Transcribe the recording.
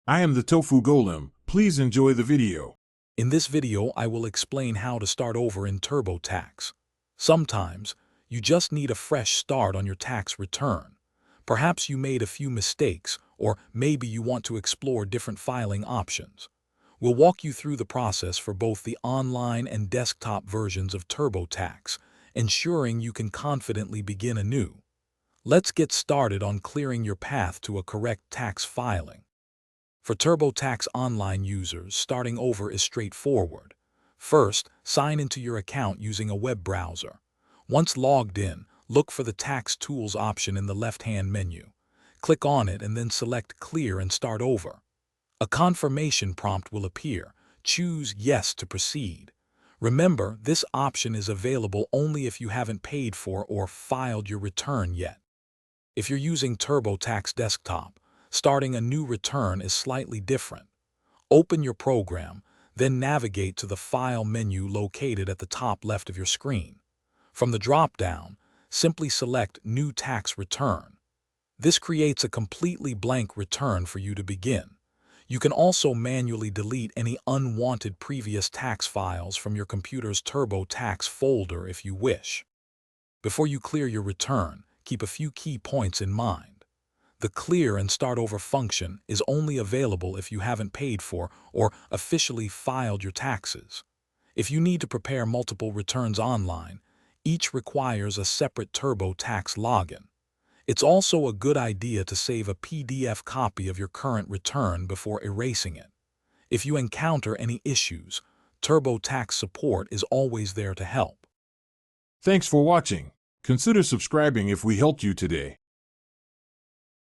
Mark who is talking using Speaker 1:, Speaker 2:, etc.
Speaker 1: I am the Tofu Golem. Please enjoy the video.
Speaker 2: In this video, I will explain how to start over in TurboTax. Sometimes, you just need a fresh start on your tax return. Perhaps you made a few mistakes, or maybe you want to explore different filing options. We'll walk you through the process for both the online and desktop versions of TurboTax, ensuring you can confidently begin anew. Let's get started on clearing your path to a correct tax filing. For TurboTax Online users, starting over is straightforward. First, sign into your account using a web browser. Once logged in, look for the Tax Tools option in the left-hand menu. Click on it and then select Clear and Start Over. A confirmation prompt will appear. Choose Yes to proceed. Remember, this option is available only if you haven't paid for or filed your return yet. If you're using TurboTax Desktop, starting a new return is slightly different. Open your program, then navigate to the File menu located at the top left of your screen. From the drop-down, simply select New Tax Return. This creates a completely blank return for you to begin. You can also manually delete any unwanted previous tax files from your computer's TurboTax folder if you wish. Before you clear your return, keep a few key points in mind. The Clear and Start Over function is only available if you haven't paid for or officially filed your taxes. If you need to prepare multiple returns online, each requires a separate TurboTax login. It's also a good idea to save a PDF copy of your current return before erasing it. If you encounter any issues, TurboTax support is always there to help.
Speaker 1: Thanks for watching. Consider subscribing if we helped you today.